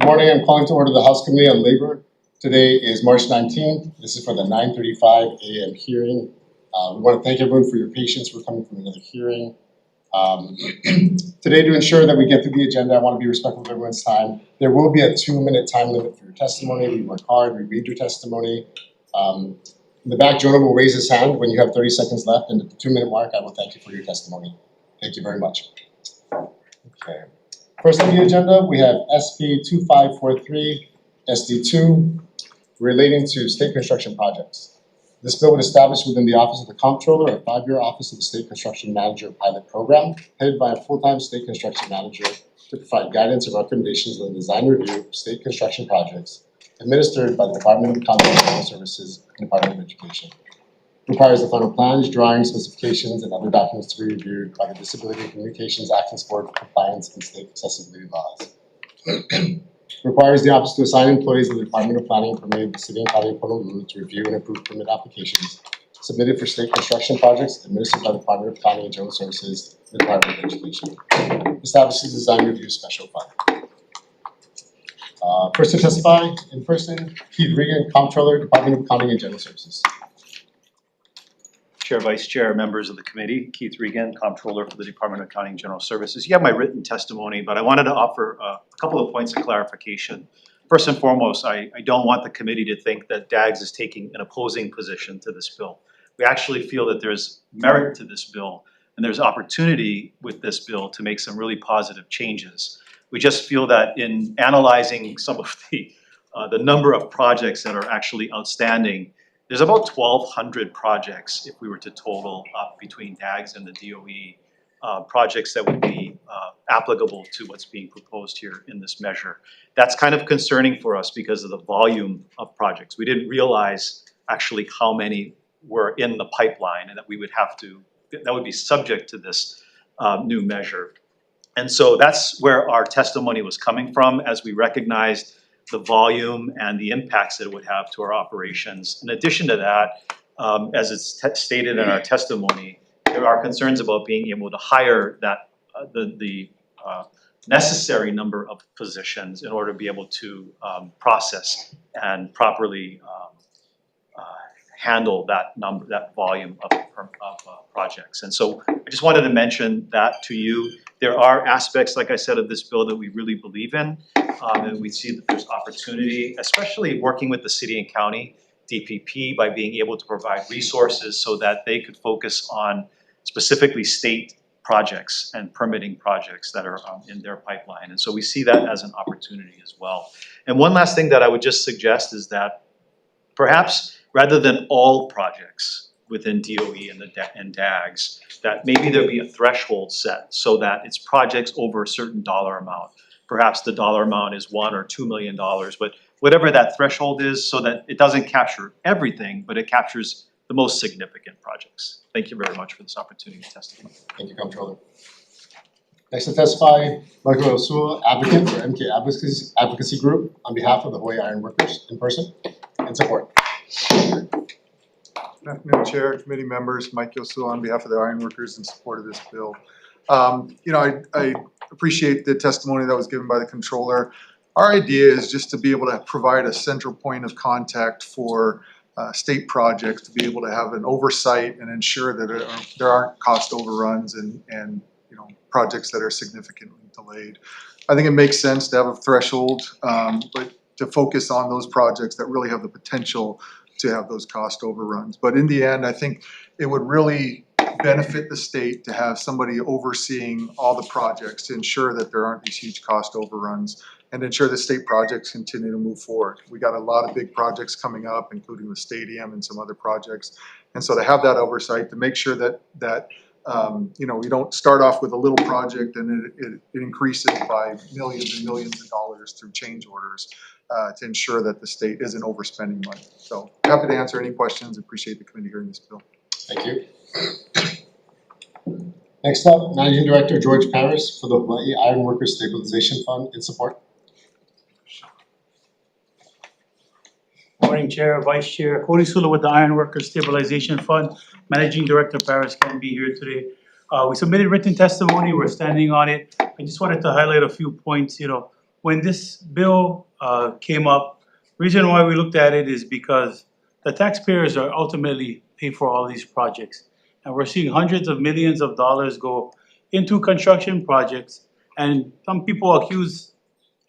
Good morning. I'm calling to order the House Committee on Labor. Today is March 19th. This is for the 9:35 a.m. hearing. We want to thank everyone for your patience. We're coming from another hearing. Today, to ensure that we get through the agenda, I want to be respectful of everyone's time. There will be a 2-minute time limit for your testimony. We work hard. We read your testimony. In the back, Jonah will raise his hand when you have 30 seconds left, and at the 2-minute mark, I will thank you for your testimony. Thank you very much. Okay. First on the agenda, we have SP 2543 SD2 relating to state construction projects. This bill would establish within the Office of the Comptroller a 5-year Office of the State Construction Manager pilot program headed by a full-time state construction manager to provide guidance and recommendations on the design review of state construction projects administered by the Department of Economy and General Services and Department of Education. Requires the final plans, drawings, specifications, and other documents to be reviewed by the Disability and Communications Access Board for compliance and state accessibility laws. Requires the office to assign employees of the Department of Planning and Permitting of the City and County of Honolulu to review and approve permit applications submitted for state construction projects administered by the Department of Planning and General Services and the Department of Education. Establishes design review special fund. First to testify in person, Keith Regan, Comptroller, Department of Accounting and General Services. Chair, Vice Chair, members of the committee, Keith Regan, Comptroller for the Department of Accounting and General Services. You have my written testimony, but I wanted to offer a couple of points of clarification. First and foremost, I don't want the committee to think that DAGS is taking an opposing position to this bill. We actually feel that there's merit to this bill and there's opportunity with this bill to make some really positive changes. We just feel that in analyzing some of the number of projects that are actually outstanding, there's about 1,200 projects if we were to total up between DAGS and the DOE, projects that would be applicable to what's being proposed here in this measure. That's kind of concerning for us because of the volume of projects. We didn't realize actually how many were in the pipeline and that we would have to, that would be subject to this new measure. And so that's where our testimony was coming from as we recognized the volume and the impacts that it would have to our operations. In addition to that, as it's stated in our testimony, there are concerns about being able to hire that the necessary number of positions in order to be able to process and properly handle that number, that volume of projects. And so I just wanted to mention that to you. There are aspects, like I said, of this bill that we really believe in, and we see that there's opportunity, especially working with the city and county DPP by being able to provide resources so that they could focus on specifically state projects and permitting projects that are in their pipeline. And so we see that as an opportunity as well. And one last thing that I would just suggest is that perhaps rather than all projects within DOE and DAGS, that maybe there be a threshold set so that it's projects over a certain dollar amount. Perhaps the dollar amount is $1 or $2 million, but whatever that threshold is, so that it doesn't capture everything, but it captures the most significant projects. Thank you very much for this opportunity to testify. Thank you, Comptroller. Next to testify, Michael Osua, advocate for MK Advocacy Group on behalf of the Hawaii Iron Workers, in person and support. Good afternoon, Chair, committee members. Mike Yosua on behalf of the Iron Workers in support of this bill. I appreciate the testimony that was given by the Comptroller. Our idea is just to be able to provide a central point of contact for state projects, to be able to have an oversight and ensure that there aren't cost overruns and projects that are significantly delayed. I think it makes sense to have a threshold, but to focus on those projects that really have the potential to have those cost overruns. But in the end, I think it would really benefit the state to have somebody overseeing all the projects to ensure that there aren't these huge cost overruns and ensure the state projects continue to move forward. We got a lot of big projects coming up, including the stadium and some other projects. And so to have that oversight, to make sure that we don't start off with a little project and it increases by millions and millions of dollars through change orders to ensure that the state isn't overspending money. So happy to answer any questions. Appreciate the committee hearing this bill. Thank you. Next up, Managing Director George Paris for the Hawaii Iron Workers Stabilization Fund in support. Morning, Chair, Vice Chair. Cody Sula with the Iron Workers Stabilization Fund. Managing Director Paris can't be here today. We submitted written testimony. We're standing on it. I just wanted to highlight a few points. when this bill came up, reason why we looked at it is because the taxpayers are ultimately paying for all these projects. And we're seeing hundreds of millions of dollars go into construction projects. And some people accuse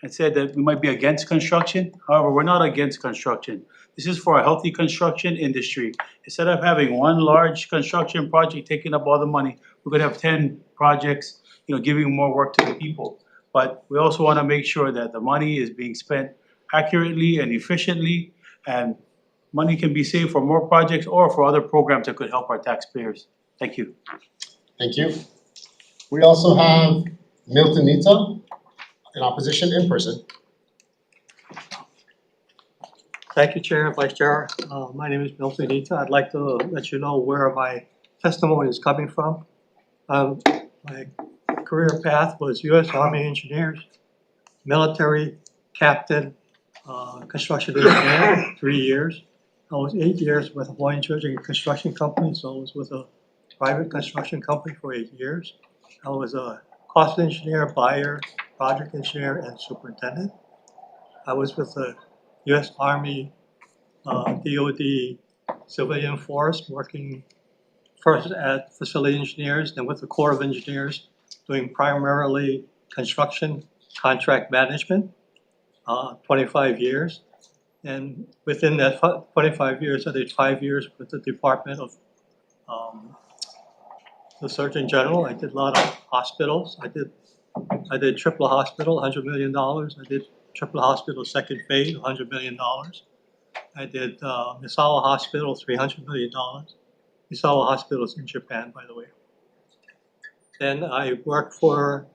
and said that we might be against construction. However, we're not against construction. This is for a healthy construction industry. Instead of having one large construction project taking up all the money, we're gonna have 10 projects, giving more work to the people. But we also wanna make sure that the money is being spent accurately and efficiently, and money can be saved for more projects or for other programs that could help our taxpayers. Thank you. Thank you. We also have Milton Nita in opposition in person. Thank you, Chair and Vice Chair. My name is Milton Nita. I'd like to let you know where my testimony is coming from. My career path was U.S. Army Engineers, military captain, construction engineer, 3 years. I was 8 years with a Hawaiian Dredging Construction Company, so I was with a private construction company for 8 years. I was a cost engineer, buyer, project engineer, and superintendent. I was with the U.S. Army, DoD civilian force, working first at facility engineers, then with the Corps of Engineers, doing primarily construction contract management, 25 years. And within that 25 years, I did 5 years with the Department of the Surgeon General. I did a lot of hospitals. I did Triple Hospital, $100 million. I did Triple Hospital second phase, $100 million. I did Misawa Hospital, $300 million. Misawa Hospital is in Japan, by the way. Then I worked for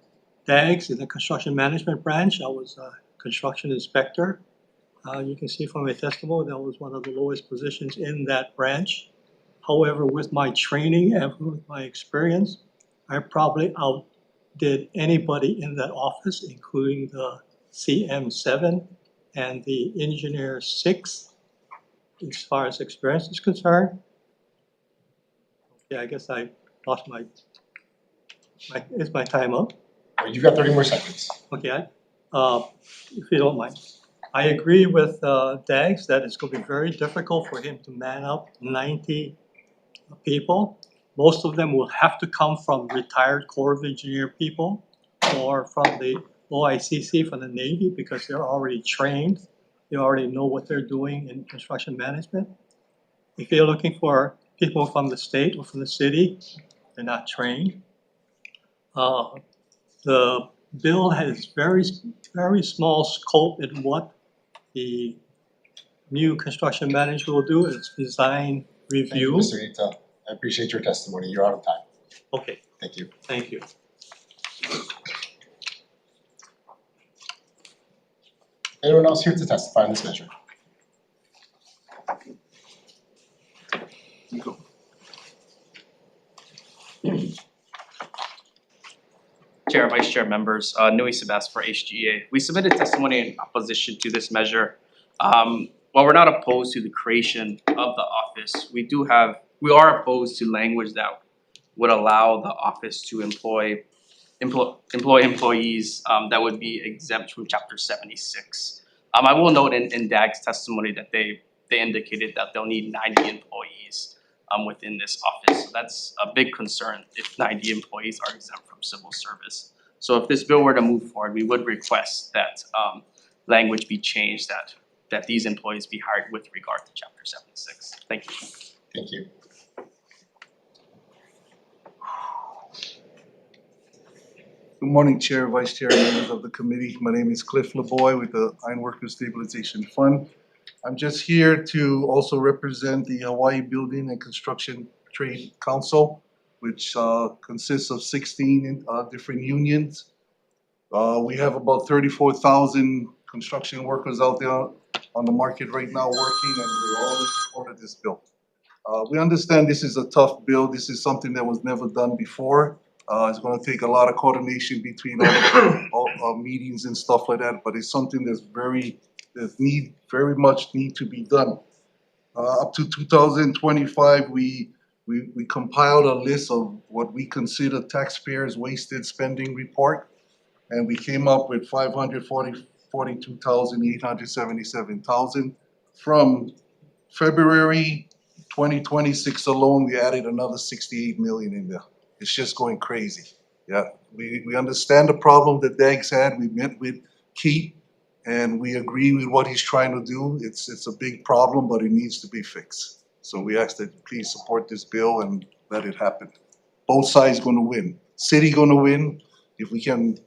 DAGS in the construction management branch. I was a construction inspector. You can see from my testimony, that was one of the lowest positions in that branch. However, with my training and with my experience, I probably outdid anybody in that office, including the CM7 and the Engineer 6, as far as experience is concerned. Okay, I guess I lost is my time up? You've got 30 more seconds. Okay, if you don't mind. I agree with Dags that it's going to be very difficult for him to man up 90 people. Most of them will have to come from retired Corps of Engineer people or from the OICC, from the Navy, because they're already trained. They already know what they're doing in construction management. If you're looking for people from the state or from the city, they're not trained. The bill has very, very small scope in what the new construction manager will do. It's design review. Thank you, Mr. Nita. I appreciate your testimony. You're out of time. Okay, Thank you. thank you. Anyone else here to testify on this measure? Chair, Vice Chair, members, Nui Sebas for HGA. We submitted testimony in opposition to this measure. While we're not opposed to the creation of the office, we are opposed to language that would allow the office to employ employees that would be exempt from Chapter 76. I will note in DAG's testimony that they indicated that they'll need 90 employees within this office. So that's a big concern if 90 employees are exempt from civil service. So if this bill were to move forward, we would request that language be changed, that these employees be hired with regard to Chapter 76. Thank you. Thank you. Good morning, Chair, Vice Chair, members of the committee. My name is Cliff LeBoy with the Ironworkers Stabilization Fund. I'm just here to also represent the Hawaii Building and Construction Trade Council, which consists of 16 different unions. We have about 34,000 construction workers out there on the market right now working, and we're all in support of this bill. We understand this is a tough bill. This is something that was never done before. It's going to take a lot of coordination between all meetings and stuff like that, but it's something that's very much need to be done. Up to 2025, we compiled a list of what we consider taxpayers' wasted spending report. and we came up with 542,877,000. From February 2026 alone, we added another 68 million in there. It's just going crazy. Yeah, we understand the problem that Dags had. We met with Keith and we agree with what he's trying to do. It's a big problem, but it needs to be fixed. So we ask that you please support this bill and let it happen. Both sides gonna win. City gonna win if we can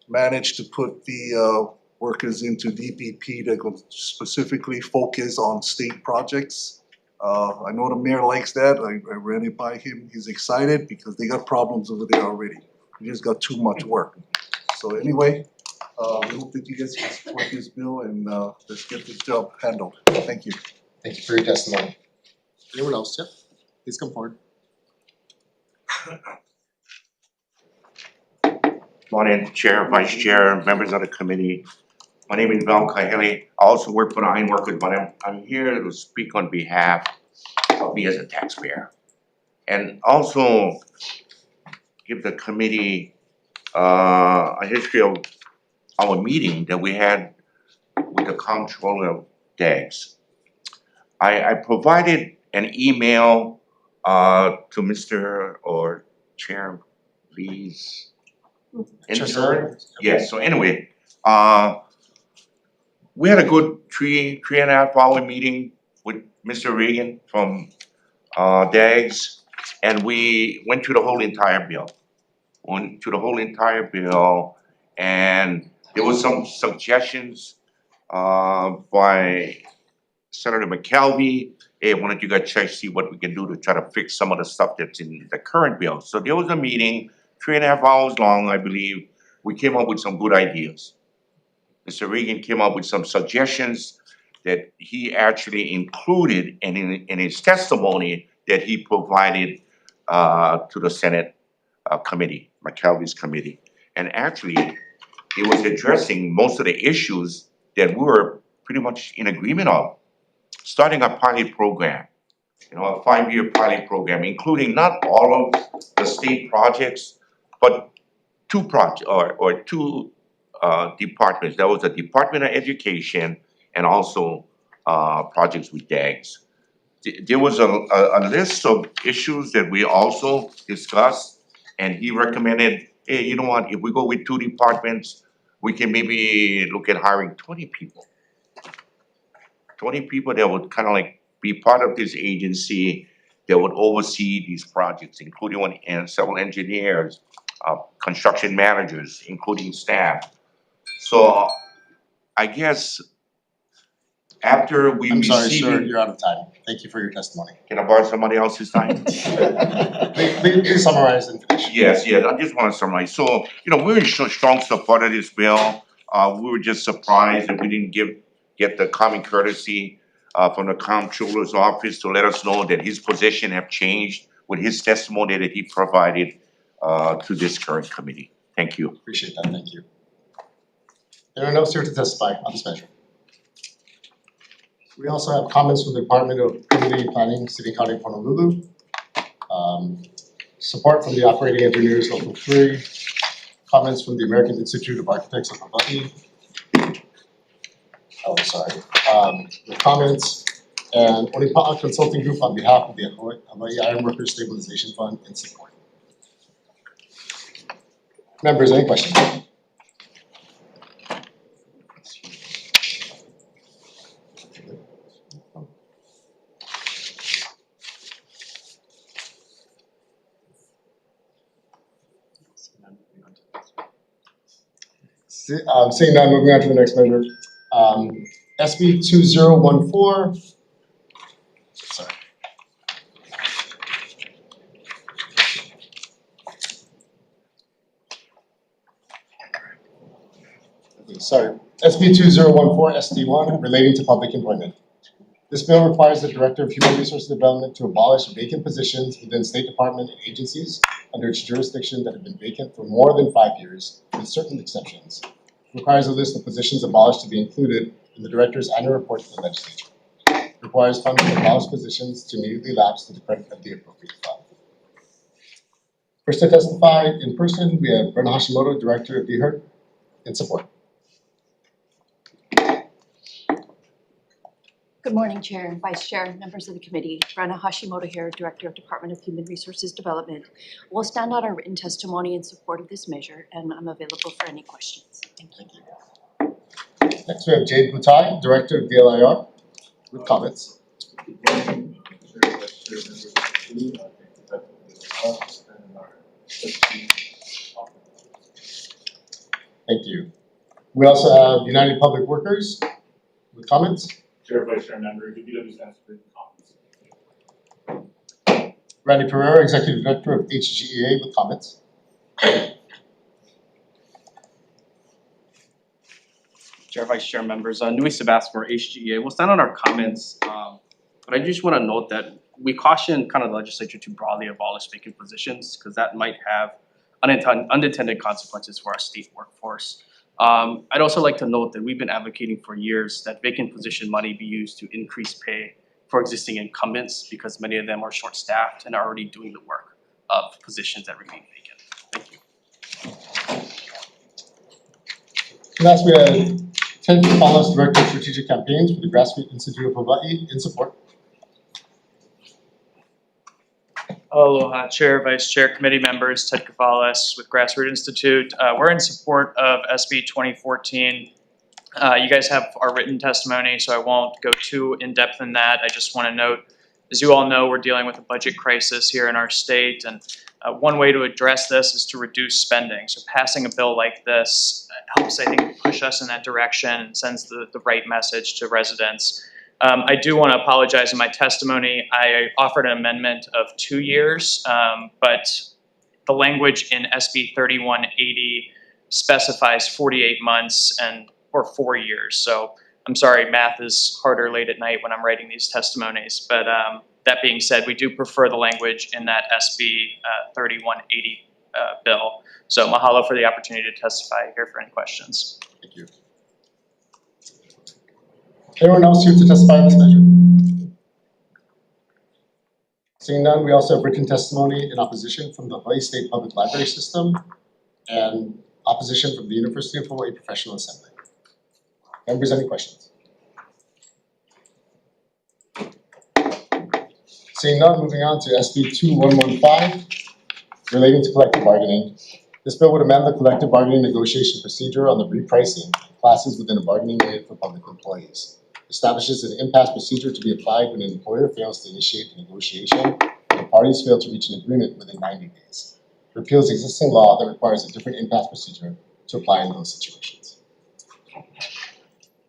manage to put the workers into DPP that can specifically focus on state projects. I know the mayor likes that. I ran it by him. He's excited because they got problems over there already. We just got too much work. So anyway, we hope that you guys can support this bill and let's get this job handled. Thank you. Thank you for your testimony. Anyone else? Yep, please come forward. Morning, Chair, Vice Chair, members of the committee. My name is Val Kahele. I also work for the ironworkers, but I'm here to speak on behalf of me as a taxpayer. And also give the committee a history of our meeting that we had with the comptroller of DAGS. I provided an email to Mr. or Chair Lee's intern. Yes, so anyway, we had a good three and a half hour meeting with Mr. Regan from DAGS, and we went through the whole entire bill. And there was some suggestions by Senator McKelvey. Hey, why don't you guys check, see what we can do to try to fix some of the stuff that's in the current bill. So there was a meeting, 3.5 hours long, I believe. We came up with some good ideas. Mr. Regan came up with some suggestions that he actually included in his testimony that he provided to the Senate committee, McKelvey's committee. And actually, it was addressing most of the issues that we were pretty much in agreement on. Starting a pilot program, a 5-year pilot program, including not all of the state projects, but two departments. That was the Department of Education and also projects with DAGS. There was a list of issues that we also discussed, and he recommended, hey, you know what, if we go with 2 departments, we can maybe look at hiring 20 people. 20 people that would kind of like be part of this agency that would oversee these projects, including several engineers, construction managers, including staff. So I guess after we I'm sorry, received sir, you're out of time. Thank you for your testimony. Can I borrow somebody else's time? Please summarize and finish. Yes, I just want to summarize. So, we're in strong support of this bill. We were just surprised that we didn't get the common courtesy from the comptroller's office to let us know that his position have changed with his testimony that he provided to this current committee. Thank you. Appreciate that, thank you. Anyone else here to testify on this measure? We also have comments from the Department of Community Planning, City and County of Honolulu. Support from the Operating Engineers Local 3. Comments from the American Institute of Architects of Hawaii. The comments, and Onipa'a Consulting Group on behalf of the Hawaii Ironworkers Stabilization Fund in support. Members, any questions? Seeing none, moving on to the next measure. SB 2014. Sorry. Sorry. SB 2014 SD1 relating to public employment. This bill requires the Director of Human Resources Development to abolish vacant positions within State Department and agencies under its jurisdiction that have been vacant for more than 5 years, with certain exceptions. It requires a list of positions abolished to be included in the Director's annual report to the Legislature. It requires funds for abolished positions to immediately lapse to the credit of the appropriate fund. First to testify in person, we have Brent Hashimoto, Director of DHERT. in support. Good morning, Chair and Vice Chair, members of the committee. Brenna Hashimoto here, Director of Department of Human Resources Development. We'll stand on our written testimony in support of this measure, and I'm available for any questions. Thank you. Next, we have Jade Butai, Director of DLIR, with comments. Thank you. We also have United Public Workers with comments. Chair, Vice Chair, member, UPW stands for comments. Randy Pereira, Executive Director of HGEA with comments. Chair, Vice Chair, members, Nui Sebas for HGEA. We'll stand on our comments, but I just want to note that we caution kind of the legislature to broadly abolish vacant positions because that might have unintended consequences for our state workforce. I'd also like to note that we've been advocating for years that vacant position money be used to increase pay for existing incumbents because many of them are short-staffed and are already doing the work of positions that remain vacant. Thank you. Last, we have Ted Kafalas, Director of Strategic Campaigns for the Grassroots Institute of Hawaii, in support. Aloha, Chair, Vice Chair, committee members, Ted Kafalas with Grassroots Institute. We're in support of SB 2014. You guys have our written testimony, so I won't go too in-depth in that. I just want to note, as you all know, we're dealing with a budget crisis here in our state, and one way to address this is to reduce spending. So passing a bill like this helps, I think, push us in that direction and sends the right message to residents. I do want to apologize in my testimony. I offered an amendment of 2 years, but the language in SB 3180 specifies 48 months or 4 years. So I'm sorry, math is harder late at night when I'm writing these testimonies. But that being said, we do prefer the language in that SB 3180 bill. So mahalo for the opportunity to testify here for any questions. Thank you. Anyone else here to testify on this measure? Seeing none, we also have written testimony in opposition from the Hawaii State Public Library System and opposition from the University of Hawaii Professional Assembly. Members, any questions? Seeing none, moving on to SB 2115, relating to collective bargaining. This bill would amend the collective bargaining negotiation procedure on the repricing of classes within a bargaining unit for public employees. Establishes an impasse procedure to be applied when an employer fails to initiate the negotiation and the parties fail to reach an agreement within 90 days. Repeals existing law that requires a different impasse procedure to apply in those situations.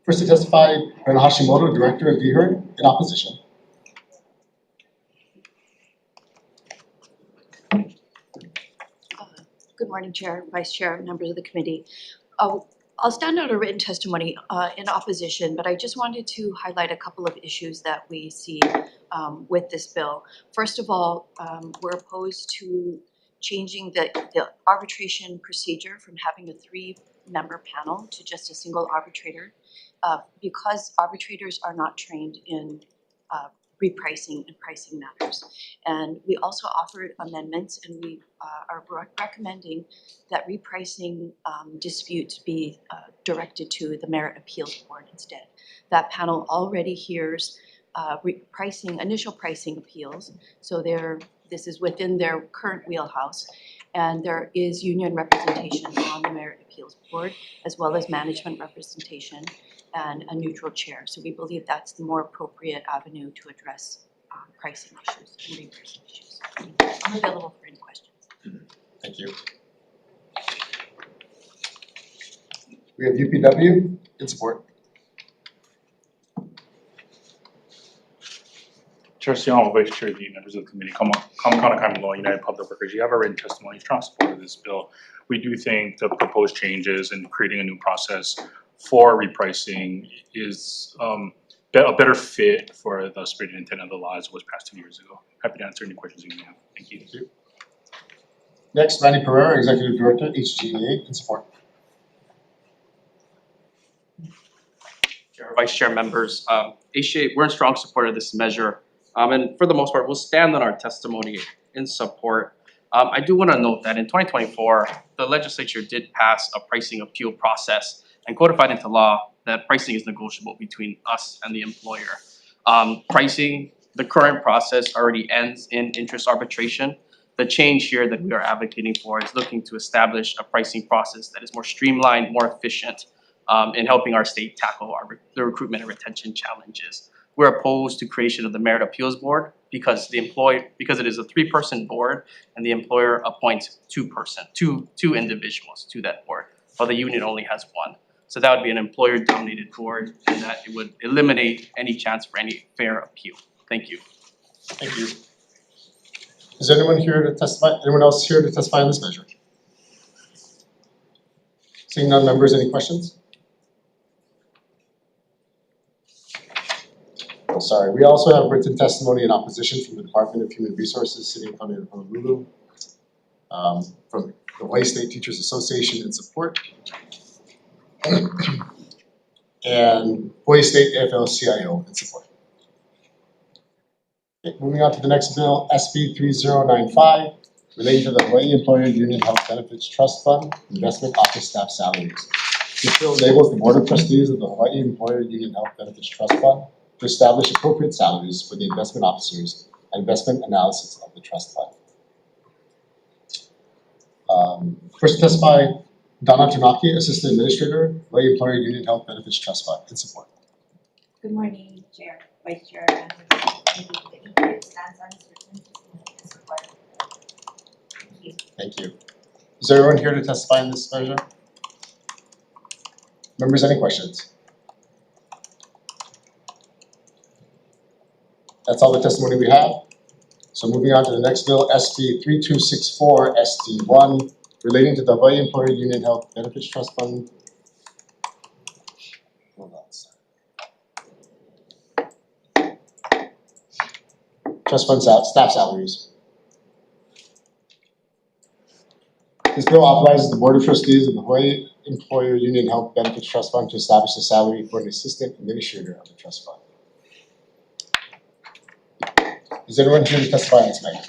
First to testify, Brenna Hashimoto, Director of DHERD, in opposition. Good morning, Chair, Vice Chair, members of the committee. I'll stand on a written testimony in opposition, but I just wanted to highlight a couple of issues that we see with this bill. First of all, we're opposed to changing the arbitration procedure from having a 3-member panel to just a single arbitrator because arbitrators are not trained in repricing and pricing matters. And we also offered amendments, and we are recommending that repricing disputes be directed to the Merit Appeals Board instead. That panel already hears initial pricing appeals, so this is within their current wheelhouse, and there is union representation on the Merit Appeals Board, as well as management representation and a neutral chair. So we believe that's the more appropriate avenue to address pricing issues and repricing issues. I'm available for any questions. Thank you. We have UPW in support. Chair Siong, Vice Chair V, members of the committee, Kamakaana Kaimaloa, United Public Workers, you have a written testimony, strong support of this bill. We do think the proposed changes and creating a new process for repricing is a better fit for the spirit and intent of the law as it was passed 2 years ago. Happy to answer any questions you may have. Thank you. Thank you. Next, Randy Pereira, Executive Director, HGEA, in support. Chair, Vice Chair, members, HGA, we're in strong support of this measure. And for the most part, we'll stand on our testimony in support. I do wanna note that in 2024, the legislature did pass a pricing appeal process and codified into law that pricing is negotiable between us and the employer. Pricing, the current process already ends in interest arbitration. The change here that we are advocating for is looking to establish a pricing process that is more streamlined, more efficient, in helping our state tackle the recruitment and retention challenges. We're opposed to creation of the Merit Appeals Board because because it is a 3-person board and the employer appoints two individuals to that board, while the union only has 1. So that would be an employer-dominated board, and that it would eliminate any chance for any fair appeal. Thank you. Thank you. Is anyone here to testify? Anyone else here to testify on this measure? Seeing none, members, any questions? Oh, sorry, we also have written testimony in opposition from the Department of Human Resources, City and County of Honolulu, from the Hawaii State Teachers Association in support, and Hawaii State AFL-CIO in support. Okay, moving on to the next bill, SB 3095, relating to the Hawaii Employer Union Health Benefits Trust Fund, Investment Office Staff Salaries. This bill enables the Board of Trustees of the Hawaii Employer Union Health Benefits Trust Fund to establish appropriate salaries for the investment officers and investment analysis of the trust fund. First to testify, Donna Tanaki, Assistant Administrator, Hawaii Employer Union Health Benefits Trust Fund, in support. Good morning, Chair, Vice Chair, and the committee stands on its written testimony in support. Thank you. Thank you. Is there anyone here to testify in this measure? Members, any questions? That's all the testimony we have. So moving on to the next bill, SB 3264 SD1, relating to the Hawaii Employer Union Health Benefits Trust Fund. Hold on, sorry. Trust fund staff salaries. This bill authorizes the Board of Trustees of the Hawaii Employer Union Health Benefits Trust Fund to establish a salary for an assistant administrator of the trust fund. Is anyone here to testify on this matter?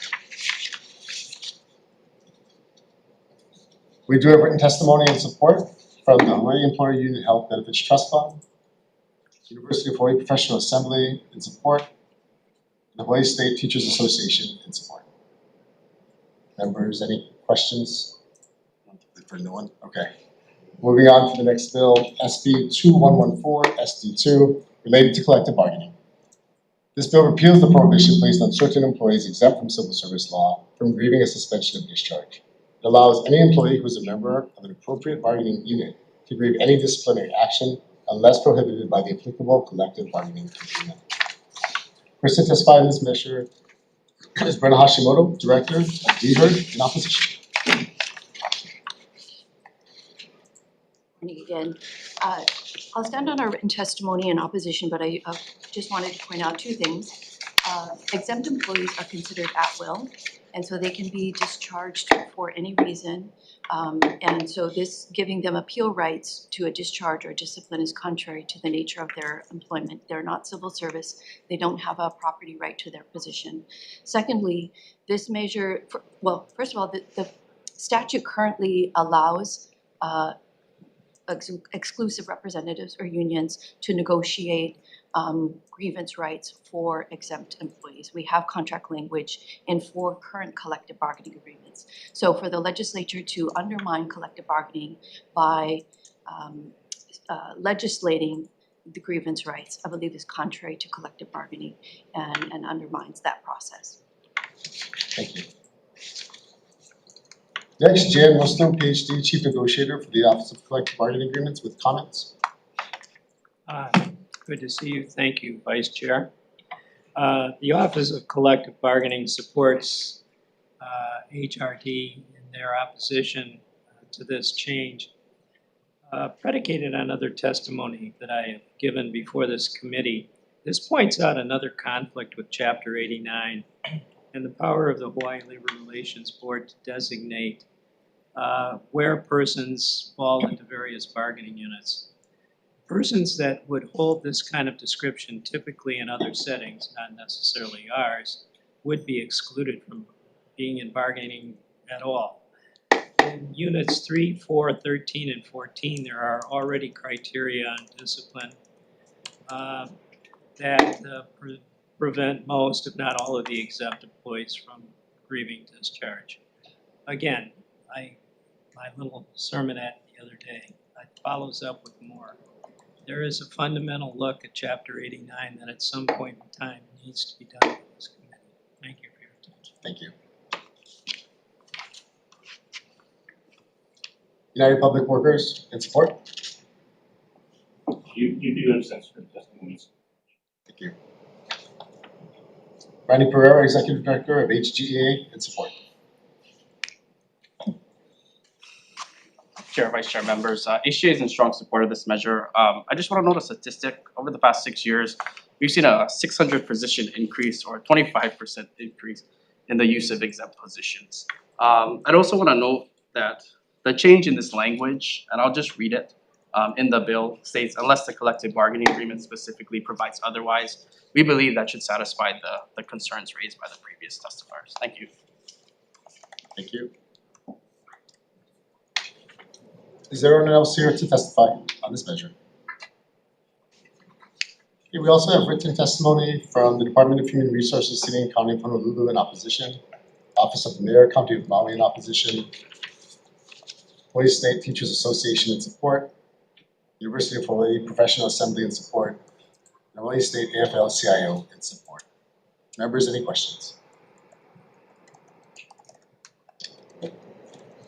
We do have written testimony in support from the Hawaii Employer Union Health Benefits Trust Fund, University of Hawaii Professional Assembly in support, the Hawaii State Teachers Association in support. Members, any questions? For no one? Okay. Moving on to the next bill, SB 2114 SD2, related to collective bargaining. This bill repeals the prohibition placed on certain employees exempt from civil service law from grieving a suspension of discharge. It allows any employee who is a member of an appropriate bargaining unit to grieve any disciplinary action unless prohibited by the applicable collective bargaining agreement. First to testify in this measure is Brenna Hashimoto, Director of DHERD, in opposition. Morning again. I'll stand on our written testimony in opposition, but I just wanted to point out 2 things. Exempt employees are considered at will, and so they can be discharged for any reason. And so this giving them appeal rights to a discharge or discipline is contrary to the nature of their employment. They're not civil service. They don't have a property right to their position. Secondly, this measure, first of all, the statute currently allows exclusive representatives or unions to negotiate grievance rights for exempt employees. We have contract language in 4 current collective bargaining agreements. So for the legislature to undermine collective bargaining by legislating the grievance rights, I believe is contrary to collective bargaining and undermines that process. Thank you. Next, Jan Muslim, PhD, Chief Negotiator for the Office of Collective Bargaining Agreements, with comments. Good to see you. Thank you, Vice Chair. The Office of Collective Bargaining supports HRD in their opposition to this change. Predicated on other testimony that I have given before this committee, this points out another conflict with Chapter 89 and the power of the Hawaii Labor Relations Board to designate where persons fall into various bargaining units. Persons that would hold this kind of description typically in other settings, not necessarily ours, would be excluded from being in bargaining at all. In units 3, 4, 13, and 14, there are already criteria on discipline that prevent most, if not all, of the exempt employees from grieving discharge. Again, my little sermonette the other day follows up with more. There is a fundamental look at Chapter 89 that at some point in time needs to be done by this committee. Thank you for your attention. Thank you. United Public Workers in support? You do have sensitive testimonies. Thank you. Randy Pereira, Executive Director of HGEA in support. Chair, Vice Chair, members, HGA is in strong support of this measure. I just want to note a statistic. Over the past 6 years, we've seen a 600 position increase or a 25% increase in the use of exempt positions. I'd also want to note that the change in this language, and I'll just read it, in the bill states, unless the collective bargaining agreement specifically provides otherwise, we believe that should satisfy the concerns raised by the previous testifiers. Thank you. Thank you. Is there anyone else here to testify on this measure? Okay, we also have written testimony from the Department of Human Resources, City and County of Honolulu in opposition, Office of the Mayor, County of Maui in opposition, Hawaii State Teachers Association in support, University of Hawaii Professional Assembly in support, and Hawaii State AFL-CIO in support. Members, any questions?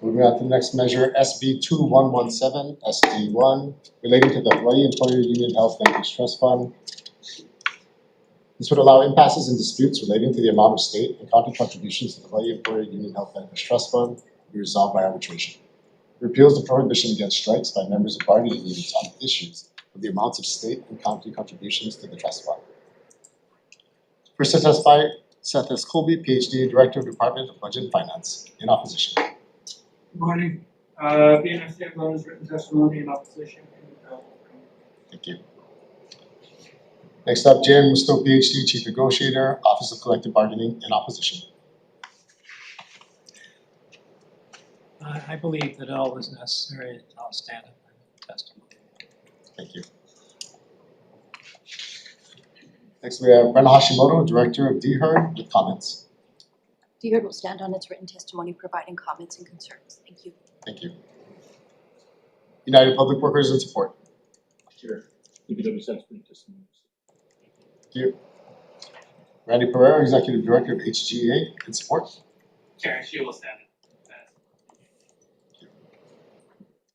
Moving on to the next measure, SB 2117, SD1, relating to the Hawaii Employer Union Health Benefits Trust Fund. This would allow impasses and disputes relating to the amount of state and county contributions to the Hawaii Employer Union Health Benefits Trust Fund to be resolved by arbitration. It repeals the prohibition against strikes by members of bargaining units on issues of the amounts of state and county contributions to the trust fund. First to testify, Seth S. Colby, PhD, Director of Department of Budget and Finance, in opposition. Good morning. BNSF has written testimony in opposition. Thank you. Next up, Jan Musto, PhD, Chief Negotiator, Office of Collective Bargaining, in opposition. I believe that all is necessary. I'll stand up for testimony. Thank you. Next, we have Brenna Hashimoto, Director of DHERD, with comments. DHERD will stand on its written testimony providing comments and concerns. Thank you. Thank you. United Public Workers in support. Chair, UPW sends written testimonies. Thank you. Randy Pereira, Executive Director of HGEA, in support. Chair, she will stand.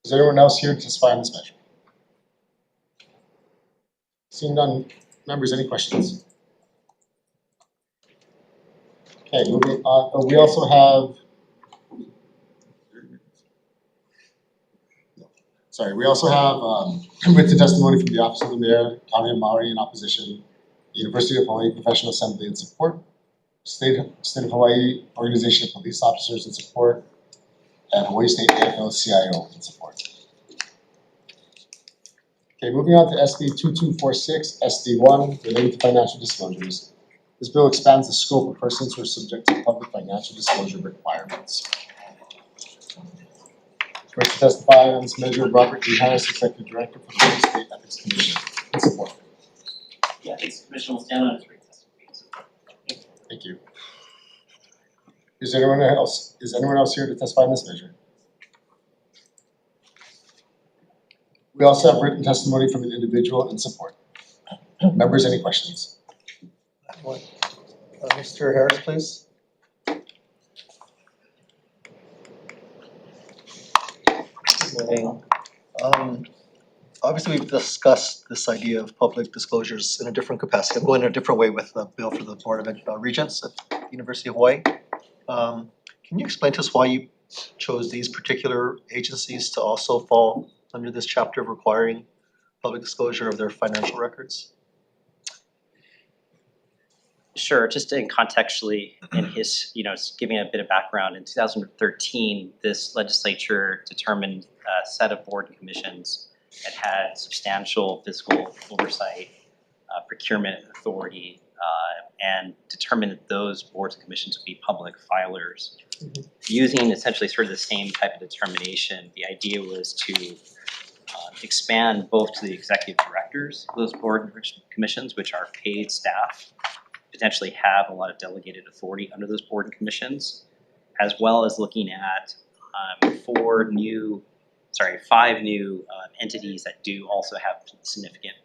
Is there anyone else here to testify on this measure? Seeing none, members, any questions? Okay, moving on. We also have. We also have written testimony from the Office of the Mayor, County of Maui in opposition, the University of Hawaii Professional Assembly in support, State of Hawaii Organization of Police Officers in support, and Hawaii State AFL-CIO in support. Okay, moving on to SB 2246, SD1, relating to financial disclosures. This bill expands the scope of persons who are subject to public financial disclosure requirements. First to testify on this measure, Robert E. Harris, Executive Director for the Hawaii State Ethics Commission, in support. The Ethics Commission will stand on its written testimony. Thank you. Is anyone else here to testify on this measure? We also have written testimony from an individual in support. Members, any questions? Mr. Harris, please. Good morning. Obviously, we've discussed this idea of public disclosures in a different capacity. I'm going in a different way with the bill for the Board of Regents at the University of Hawaii. Can you explain to us why you chose these particular agencies to also fall under this chapter of requiring public disclosure of their financial records? Sure, just in contextually in his, giving a bit of background, in 2013, this legislature determined a set of board and commissions that had substantial fiscal oversight, procurement authority, and determined that those boards and commissions would be public filers. Using essentially sort of the same type of determination, the idea was to expand both to the executive directors of those board and commissions, which are paid staff, potentially have a lot of delegated authority under those board and commissions, as well as looking at 5 new entities that do also have significant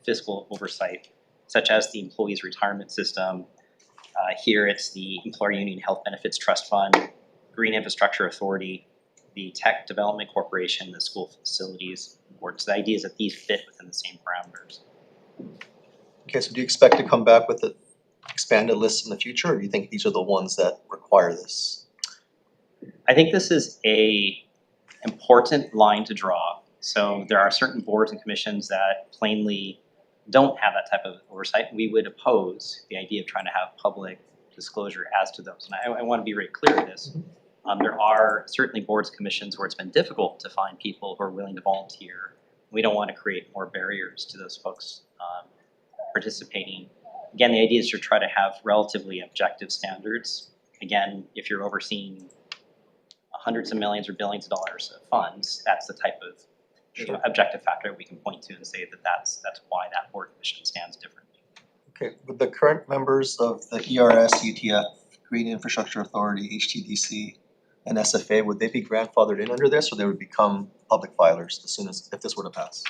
fiscal oversight, such as the Employees Retirement System. Here it's the Employer Union Health Benefits Trust Fund, Green Infrastructure Authority, the Tech Development Corporation, the School Facilities Board. So the idea is that these fit within the same parameters. Okay, so do you expect to come back with an expanded list in the future, or do you think these are the ones that require this? I think this is a important line to draw. So there are certain boards and commissions that plainly don't have that type of oversight. We would oppose the idea of trying to have public disclosure as to those. And I want to be very clear with this. There are certainly boards and commissions where it's been difficult to find people who are willing to volunteer. We don't want to create more barriers to those folks participating. Again, the idea is to try to have relatively objective standards. Again, if you're overseeing hundreds of millions or billions of dollars of funds, that's the type of objective factor we can point to and say that that's why that board commission stands differently. Okay, with the current members of the ERS, ETF, Green Infrastructure Authority, HTDC, and SFA, would they be grandfathered in under this, or they would become public filers as soon as, if this were to pass?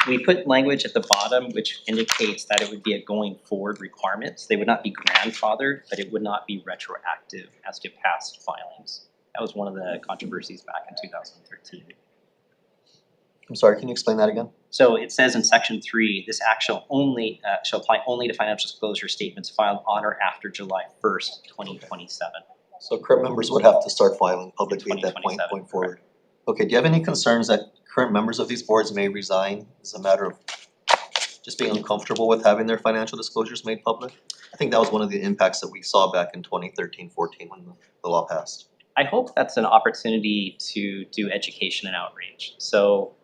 We put language at the bottom which indicates that it would be a going forward requirement. So they would not be grandfathered, but it would not be retroactive as to past filings. That was one of the controversies back in 2013. I'm sorry, can you explain that again? So it says in section 3, this act shall apply only to financial disclosure statements filed on or after July 1st, 2027. So current members would have to start filing publicly at that point going forward. Correct. Okay, do you have any concerns that current members of these boards may resign as a matter of just being uncomfortable with having their financial disclosures made public? I think that was one of the impacts that we saw back in 2013-14 when the law passed. I hope that's an opportunity to do education and outreach. So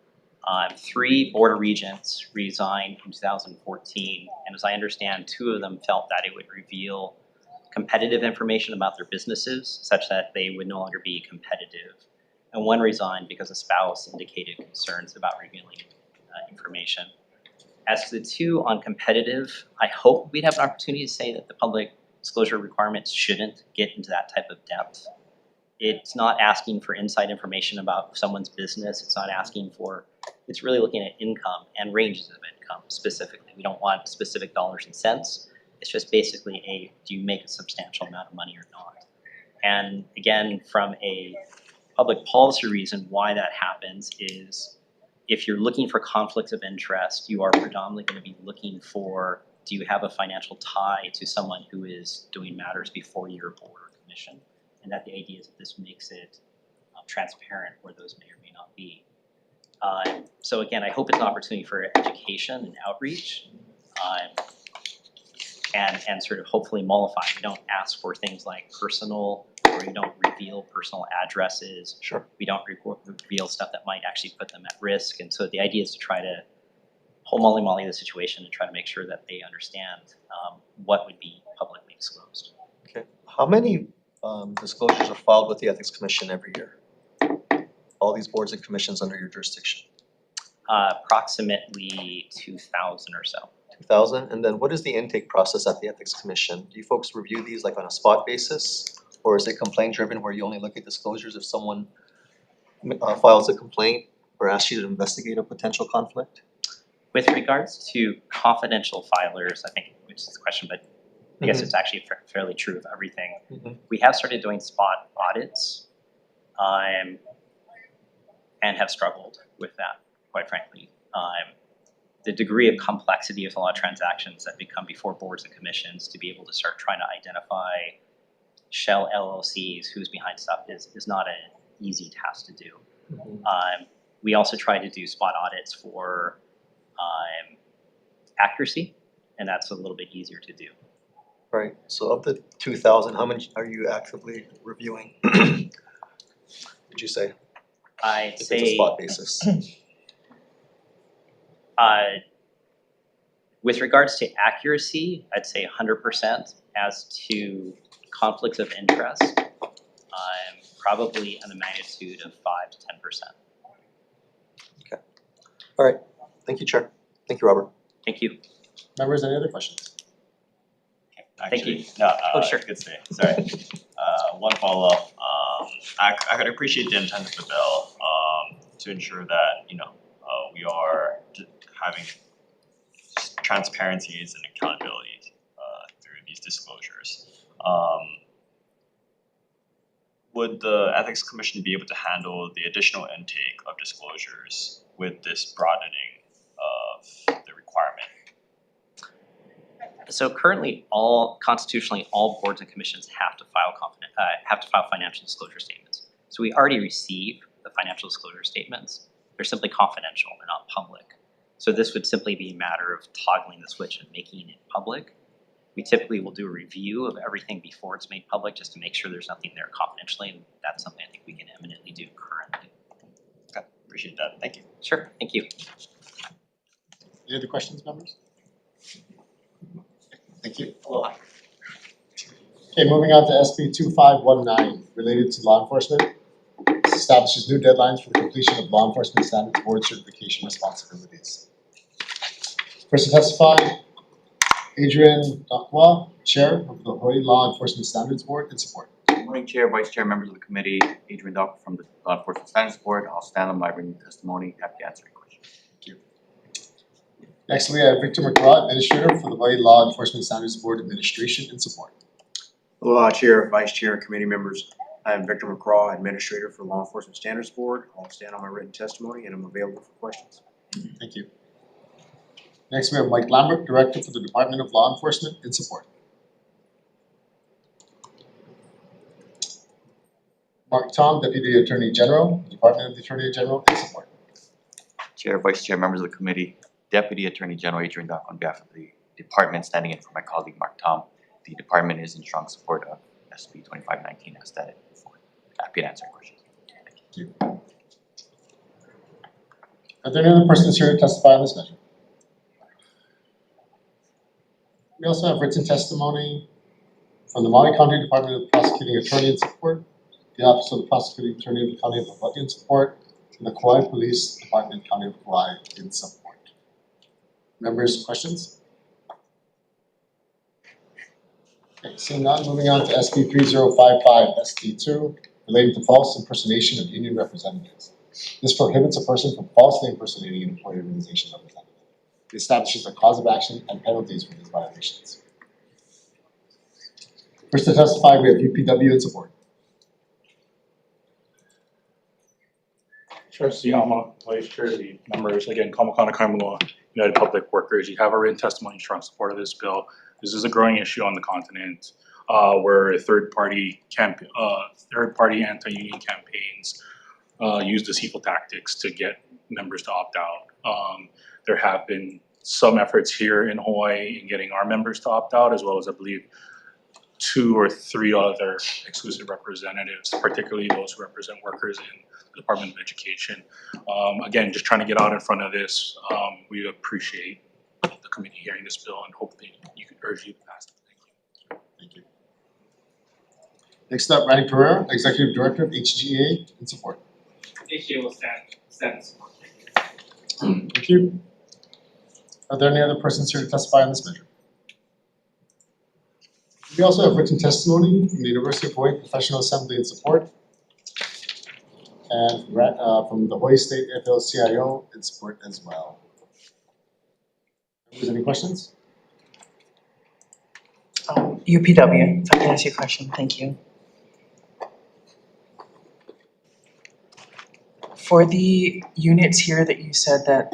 3 board of regents resigned in 2014, and as I understand, 2 of them felt that it would reveal competitive information about their businesses such that they would no longer be competitive. And 1 resigned because a spouse indicated concerns about revealing information. As to the 2 on competitive, I hope we'd have an opportunity to say that the public disclosure requirements shouldn't get into that type of depth. It's not asking for inside information about someone's business. It's not asking for, it's really looking at income and ranges of income specifically. We don't want specific dollars and cents. It's just basically do you make a substantial amount of money or not? And again, from a public policy reason why that happens is if you're looking for conflicts of interest, you are predominantly going to be looking for, do you have a financial tie to someone who is doing matters before your board or commission? And that the idea is that this makes it transparent where those may or may not be. So again, I hope it's an opportunity for education and outreach and sort of hopefully mollify. We don't ask for things like personal, or we don't reveal personal addresses. Sure. We don't reveal stuff that might actually put them at risk. And so the idea is to try to whole molly the situation and try to make sure that they understand what would be publicly disclosed. Okay, how many disclosures are filed with the Ethics Commission every year? All these boards and commissions under your jurisdiction? Approximately 2,000 or so. 2,000, and then what is the intake process at the Ethics Commission? Do you folks review these like on a spot basis? Or is it complaint driven where you only look at disclosures if someone files a complaint or asks you to investigate a potential conflict? With regards to confidential filers, I think, which is the question, but I guess it's actually fairly true of everything. We have started doing spot audits and have struggled with that, quite frankly. The degree of complexity of a lot of transactions that become before boards and commissions to be able to start trying to identify shell LLCs, who's behind stuff, is not an easy task to do. We also try to do spot audits for accuracy, and that's a little bit easier to do. Right, so of the 2,000, how many are you actively reviewing, would you say? I'd if say it's a spot basis. With regards to accuracy, I'd say 100%. As to conflicts of interest, probably in the magnitude of 5 to 10%. Alright, thank you, Chair. Thank you, Robert. Thank you. Members, any other questions? Thank you. Actually, no, Oh, sure. good stay, sorry. One follow-up, I could appreciate the intent of the bill, to ensure that, we are having transparencies and accountability, through these disclosures. Would the Ethics Commission be able to handle the additional intake of disclosures with this broadening of the requirement? So currently, constitutionally, all boards and commissions have to file financial disclosure statements. So we already receive the financial disclosure statements. They're simply confidential, they're not public. So this would simply be a matter of toggling the switch and making it public. We typically will do a review of everything before it's made public, just to make sure there's nothing there confidentially, and that's something I think we can eminently do currently. Okay, appreciate that, thank you. Sure, thank you. Any other questions, members? Thank you. Aloha. Okay, moving on to SB 2519, related to law enforcement. This establishes new deadlines for the completion of law enforcement standards board certification responsibilities. First to testify, Adrian Dakwa, Chair of the Hawaii Law Enforcement Standards Board, in support. Good morning, Chair, Vice Chair, members of the committee. Adrian Dock from the Law Enforcement Standards Board. I'll stand on my written testimony. Happy to answer any questions. Thank you. Next, we have Victor McGraw, Administrator for the Hawaii Law Enforcement Standards Board Administration, in support. Aloha, Chair, Vice Chair, and committee members. I am Victor McGraw, Administrator for Law Enforcement Standards Board. I'll stand on my written testimony and I'm available for questions. Thank you. Next, we have Mike Lambert, Director for the Department of Law Enforcement, in support. Mark Tom, Deputy Attorney General, Department of the Attorney General, in support. Chair, Vice Chair, members of the committee, Deputy Attorney General Adrian Dock on behalf of the department, standing in for my colleague Mark Tom. The department is in strong support of SB 2519 as stated before. Happy to answer questions. Thank you. Are there any other persons here to testify on this measure? We also have written testimony from the Maui County Department of Prosecuting Attorney in support, the Office of the Prosecuting Attorney of the County of Hawaii in support, and the Kauai Police Department, County of Kauai, in support. Members, questions? Okay, seeing none, moving on to SB 3055 ST2, relating to false impersonation of union representatives. This prohibits a person from falsely impersonating an employee organization representative. It establishes a cause of action and penalties for these violations. First to testify, we have UPW in support. Chair Siyama, Vice Chair, the members, again, Kamakana Kaimanoa, United Public Workers, you have a written testimony in strong support of this bill. This is a growing issue on the continent, where third-party anti-union campaigns use deceitful tactics to get members to opt out. There have been some efforts here in Hawaii in getting our members to opt out, as well as I believe 2 or 3 other exclusive representatives, particularly those who represent workers in the Department of Education. Again, just trying to get out in front of this. We appreciate the committee hearing this bill and hope that you could urge you to pass it. Thank you. Next up, Randy Pereira, Executive Director of HGA, in support. HGA will stand in support. Thank you. Are there any other persons here to testify on this measure? We also have written testimony from the University of Hawaii Professional Assembly in support, and from the Hawaii State AFL-CIO in support as well. Any questions? UPW, if I can ask you a question, thank you. For the units here that you said that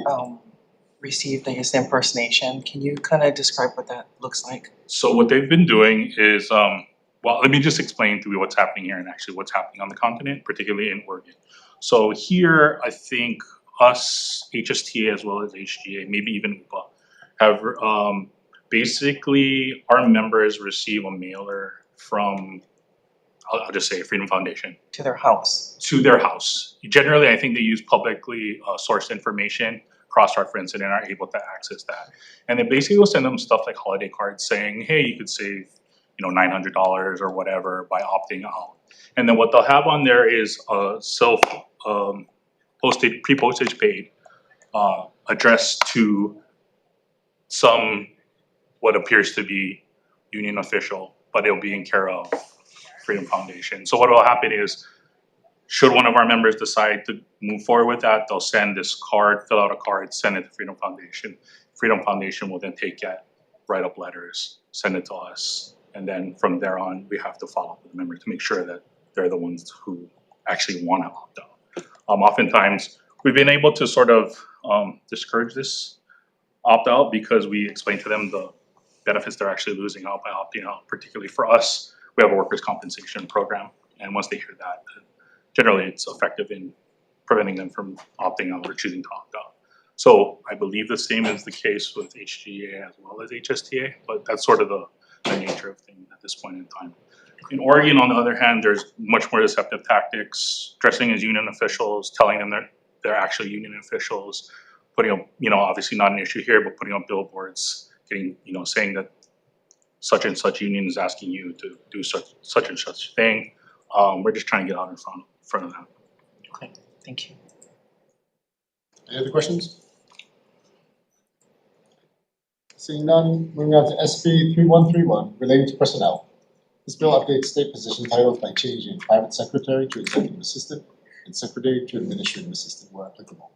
received, I guess, the impersonation, can you kind of describe what that looks like? So what they've been doing is, well, let me just explain to you what's happening here and actually what's happening on the continent, particularly in Oregon. So here, I think us, HST, as well as HGA, maybe even UPA, have basically our members receive a mailer from, I'll just say Freedom Foundation. To their house? To their house. Generally, I think they use publicly sourced information cross-reference it and are able to access that. And then basically we'll send them stuff like holiday cards saying, hey, you could save, $900 or whatever by opting out. And then what they'll have on there is a postage, pre-postage paid, addressed to some, what appears to be union official, but it'll be in care of Freedom Foundation. So what will happen is, should one of our members decide to move forward with that, they'll send this card, fill out a card, send it to Freedom Foundation. Freedom Foundation will then take it, write up letters, send it to us. And then from there on, we have to follow up with the members to make sure that they're the ones who actually want to opt out. Oftentimes, we've been able to sort of discourage this opt out because we explain to them the benefits they're actually losing out by opting out. Particularly for us, we have a workers' compensation program, and once they hear that, generally it's effective in preventing them from opting out or choosing to opt out. So I believe the same is the case with HGA as well as HSTA, but that's sort of the nature of things at this point in time. In Oregon, on the other hand, there's much more deceptive tactics, dressing as union officials, telling them they're actually union officials, putting up, obviously not an issue here, but putting up billboards, getting, saying that such and such union is asking you to do such and such thing. We're just trying to get out in front of that. Okay, thank you. Any other questions? Seeing none, moving on to SB 3131 relating to personnel. This bill updates state position titles by changing private secretary to executive assistant and secretary to administrative assistant where applicable.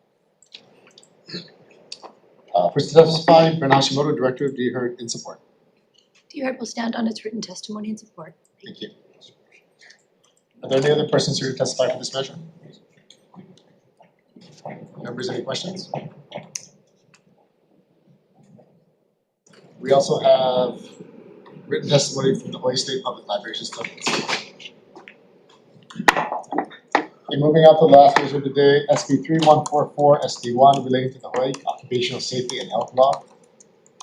First to testify, Bren Hashimoto, Director of DHERD, in support. DHERD will stand on its written testimony in support. Thank you. Are there any other persons here to testify for this measure? Members, any questions? We also have written testimony from the Hawaii State Public Library System. Okay, moving on to the last measure of the day, SB 3144 SD1 relating to the Hawaii Occupational Safety and Health Law.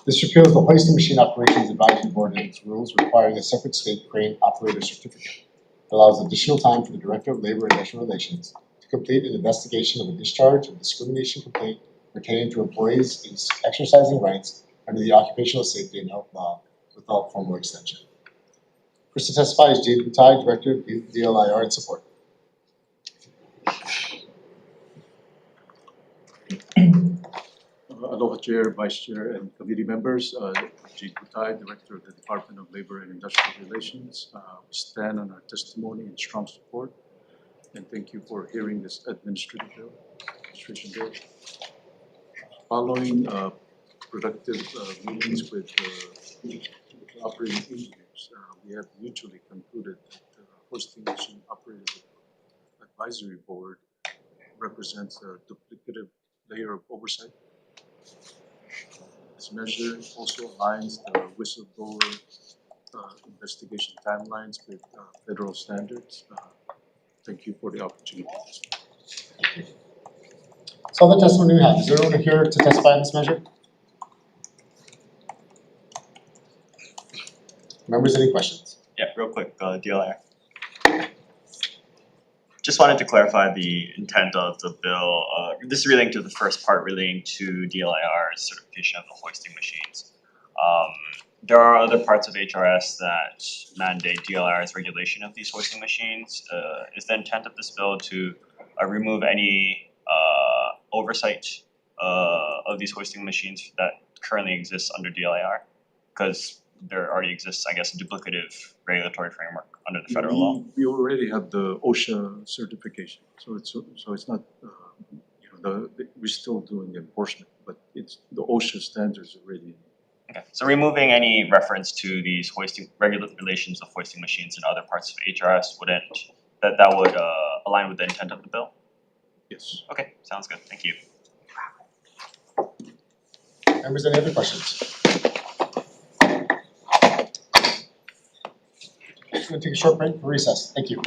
This repeals the Hoisting Machine Operations Advisory Board and its rules requiring a separate state crane operator certificate. It allows additional time for the Director of Labor and Industrial Relations to complete an investigation of a discharge or discrimination complaint pertaining to employees exercising rights under the Occupational Safety and Health Law without formal extension. First to testify is Jade Butai, Director of DLIR, in support. Aloha Chair, Vice Chair, and committee members. Jade Butai, Director of the Department of Labor and Industrial Relations. We stand on our testimony in strong support, and thank you for hearing this administration bill. Following productive meetings with operating engineers, we have mutually concluded that the Hoisting Machine Operator Advisory Board represents a duplicative layer of oversight. This measure also aligns the whistleblower investigation timelines with federal standards. Thank you for the opportunity. Thank you. So the testimony we have, is there anyone here to testify on this measure? Members, any questions? Yeah, real quick, DLIR. Just wanted to clarify the intent of the bill. This is relating to the first part relating to DLIR's certification of the hoisting machines. There are other parts of HRS that mandate DLIR's regulation of these hoisting machines. Is the intent of this bill to remove any oversight of these hoisting machines that currently exists under DLIR? Because there already exists, I guess, a duplicative regulatory framework under the federal law. We already have the OSHA certification, so it's not we're still doing the enforcement, but it's the OSHA standards already. Okay, so removing any reference to these regulations of hoisting machines in other parts of HRS wouldn't that would align with the intent of the bill? Yes. Okay, sounds good. Thank you. Members, any other questions? Just going to take a short break for recess. Thank you.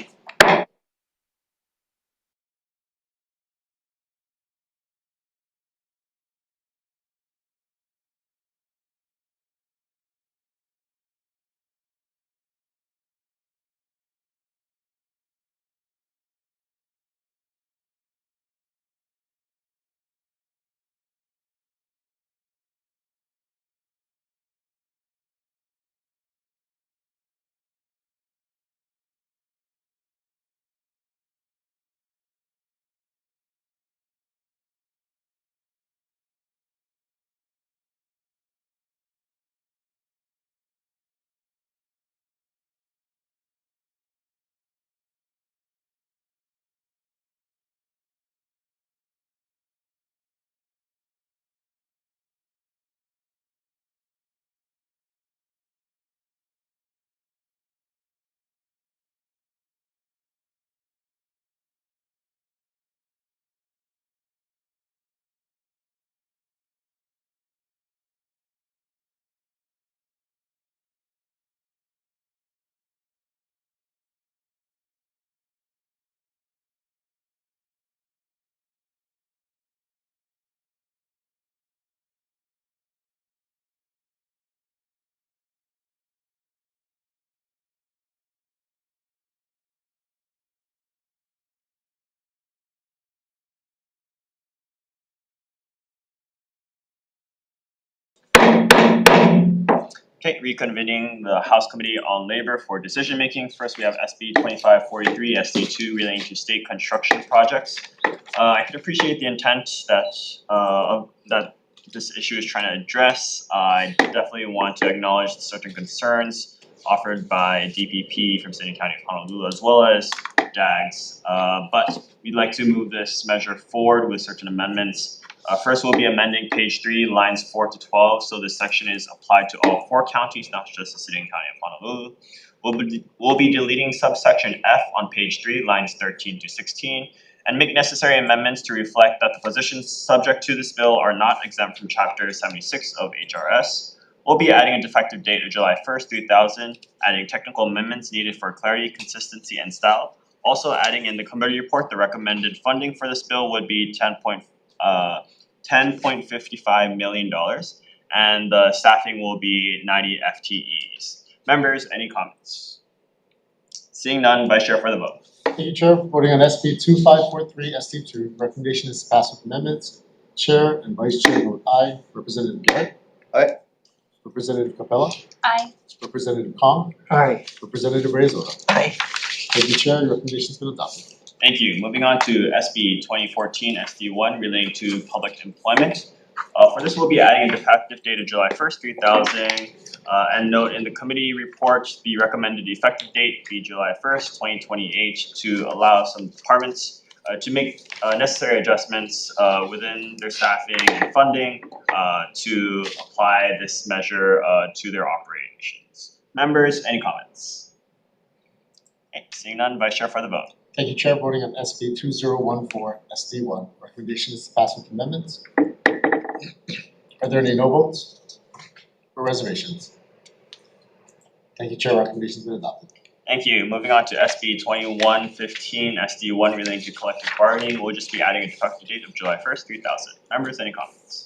Okay, reconvening the House Committee on Labor for decision making. First, we have SB 2543 SD2 relating to state construction projects. I can appreciate the intent that this issue is trying to address. I definitely want to acknowledge certain concerns offered by DPP from City and County of Honolulu as well as DAGS. But we'd like to move this measure forward with certain amendments. First, we'll be amending page 3, lines 4 to 12, so this section is applied to all 4 counties, not just the City and County of Honolulu. We'll be deleting subsection F on page 3, lines 13 to 16, and make necessary amendments to reflect that the positions subject to this bill are not exempt from Chapter 76 of HRS. We'll be adding a defective date of July 1st, 2000, adding technical amendments needed for clarity, consistency, and style. Also adding in the committee report, the recommended funding for this bill would be $10.55 million, and the staffing will be 90 FTEs. Members, any comments? Seeing none, Vice Chair for the vote. Thank you, Chair. Voting on SB 2543 SD2, recommendation is to pass with amendments. Chair and Vice Chair vote aye. Representative Garrett. Aye. Representative Capella. Aye. Representative Kong. Aye. Representative Reyes-Ora. Aye. Thank you, Chair. Your recommendation has been adopted. Thank you. Moving on to SB 2014 SD1 relating to public employment. For this, we'll be adding a effective date of July 1st, 2000, and note in the committee report, the recommended effective date be July 1st, 2028 to allow some departments to make necessary adjustments within their staffing and funding to apply this measure to their operations. Members, any comments? Okay, seeing none, Vice Chair for the vote. Thank you, Chair. Voting on SB 2014 SD1, recommendation is to pass with amendments. Are there any no votes or reservations? Thank you, Chair. Recommendation has been adopted. Thank you. Moving on to SB 2115 SD1 relating to collective bargaining. We'll just be adding a effective date of July 1st, 3000. Members, any comments?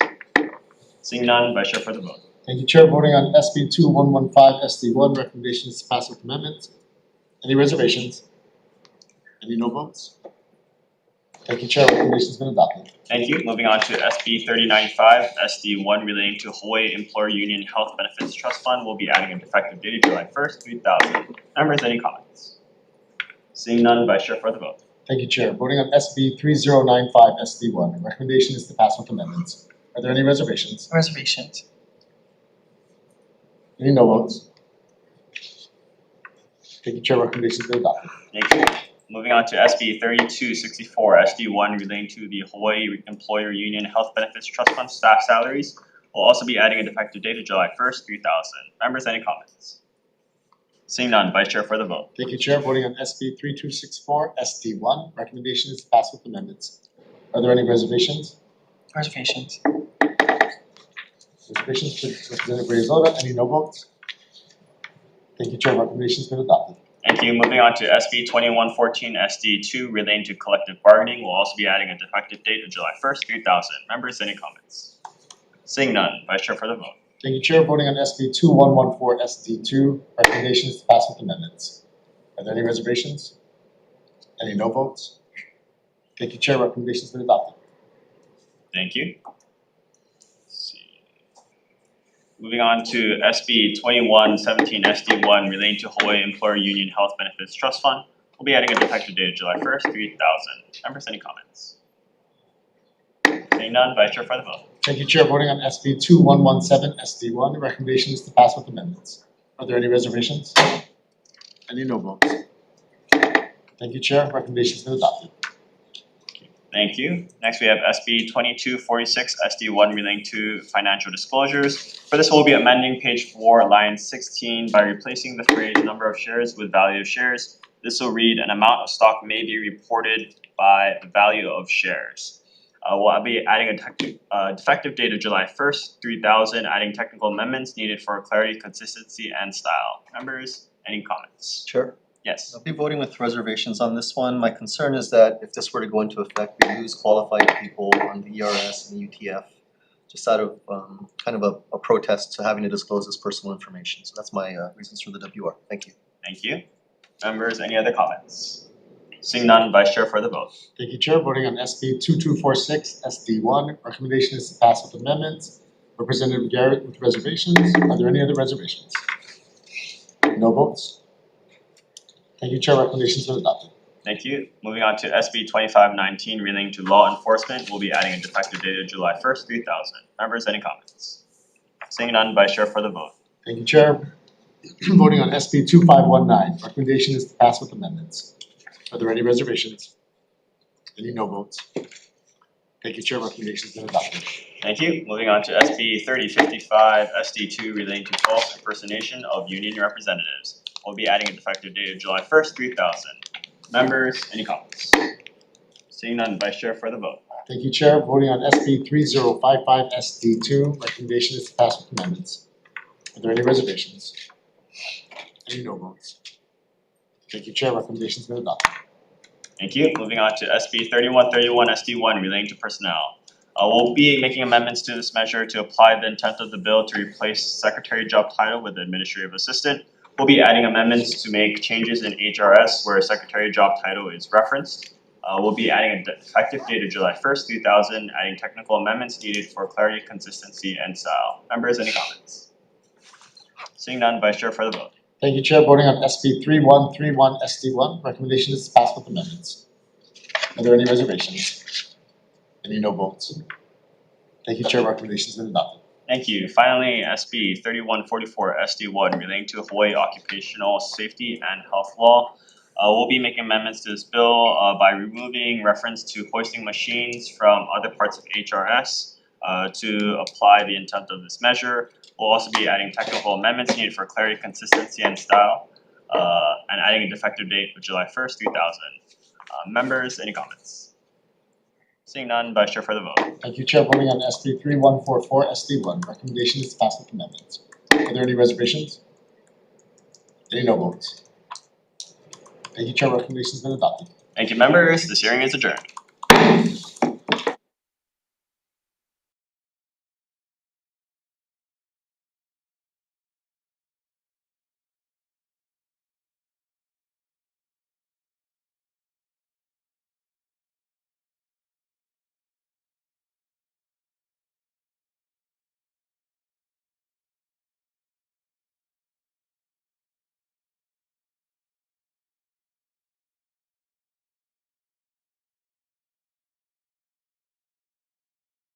Seeing none, Vice Chair for the vote. Thank you, Chair. Voting on SB 2115 SD1, recommendation is to pass with amendments. Any reservations? Any no votes? Thank you, Chair. Recommendation has been adopted. Thank you. Moving on to SB 3095 SD1 relating to Hawaii Employer Union Health Benefits Trust Fund. We'll be adding an effective date of July 1st, 3000. Members, any comments? Seeing none, Vice Chair for the vote. Thank you, Chair. Voting on SB 3095 SD1, recommendation is to pass with amendments. Are there any reservations? Reservations. Any no votes? Thank you, Chair. Recommendation has been adopted. Thank you. Moving on to SB 3264 SD1 relating to the Hawaii Employer Union Health Benefits Trust Fund staff salaries. We'll also be adding a effective date of July 1st, 3000. Members, any comments? Seeing none, Vice Chair for the vote. Thank you, Chair. Voting on SB 3264 SD1, recommendation is to pass with amendments. Are there any reservations? Reservations. Reservations, Representative Reyes-Ora. Any no votes? Thank you, Chair. Recommendation has been adopted. Thank you. Moving on to SB 2114 SD2 relating to collective bargaining. We'll also be adding a effective date of July 1st, 3000. Members, any comments? Seeing none, Vice Chair for the vote. Thank you, Chair. Voting on SB 2114 SD2, recommendation is to pass with amendments. Are there any reservations? Any no votes? Thank you, Chair. Recommendation has been adopted. Thank you. Let's see. Moving on to SB 2117 SD1 relating to Hawaii Employer Union Health Benefits Trust Fund. We'll be adding a effective date of July 1st, 3000. Members, any comments? Seeing none, Vice Chair for the vote. Thank you, Chair. Voting on SB 2117 SD1, the recommendation is to pass with amendments. Are there any reservations? Any no votes? Thank you, Chair. Recommendation has been adopted. Thank you. Next, we have SB 2246 SD1 relating to financial disclosures. For this, we'll be amending page 4, line 16 by replacing the phrase number of shares with value of shares. This will read, an amount of stock may be reported by the value of shares. We'll be adding a effective date of July 1st, 3000, adding technical amendments needed for clarity, consistency, and style. Members, any comments? Sure. Yes. I'll be voting with reservations on this one. My concern is that if this were to go into effect, we lose qualified people on the ERS and the UTF, just out of kind of a protest to having to disclose this personal information. So that's my reasons for the WR. Thank you. Thank you. Members, any other comments? Seeing none, Vice Chair for the vote. Thank you, Chair. Voting on SB 2246 SD1, recommendation is to pass with amendments. Representative Garrett with reservations. Are there any other reservations? No votes? Thank you, Chair. Recommendations been adopted. Thank you. Moving on to SB 2519 relating to law enforcement, we'll be adding a defective date of July 1st, 3000. Members, any comments? Seeing none, Vice Chair for the vote. Thank you, Chair. Voting on SB 2519. Recommendation is to pass with amendments. Are there any reservations? Any no votes? Thank you, Chair. Recommendations been adopted. Thank you. Moving on to SB 3055 SD2 relating to false impersonation of union representatives. We'll be adding a defective date of July 1st, 3000. Members, any comments? Seeing none, Vice Chair for the vote. Thank you, Chair. Voting on SB 3055 SD2. Recommendation is to pass with amendments. Are there any reservations? Any no votes? Thank you, Chair. Recommendations been adopted. Thank you. Moving on to SB 3131 SD1 relating to personnel. We'll be making amendments to this measure to apply the intent of the bill to replace secretary job title with administrative assistant. We'll be adding amendments to make changes in HRS where secretary job title is referenced. We'll be adding a effective date of July 1st, 3000, adding technical amendments needed for clarity, consistency, and style. Members, any comments? Seeing none, Vice Chair for the vote. Thank you, Chair. Voting on SB 3131 SD1. Recommendation is to pass with amendments. Are there any reservations? Any no votes? Thank you, Chair. Recommendations been adopted. Thank you. Finally, SB 3144 SD1 relating to Hawaii occupational safety and health law. We'll be making amendments to this bill by removing reference to hoisting machines from other parts of HRS to apply the intent of this measure. We'll also be adding technical amendments needed for clarity, consistency, and style, and adding a defective date of July 1st, 3000. Members, any comments? Seeing none, Vice Chair for the vote. Thank you, Chair. Voting on SB 3144 SD1. Recommendation is to pass with amendments. Are there any reservations? Any no votes? Thank you, Chair. Recommendations been adopted. Thank you, members. This hearing is adjourned.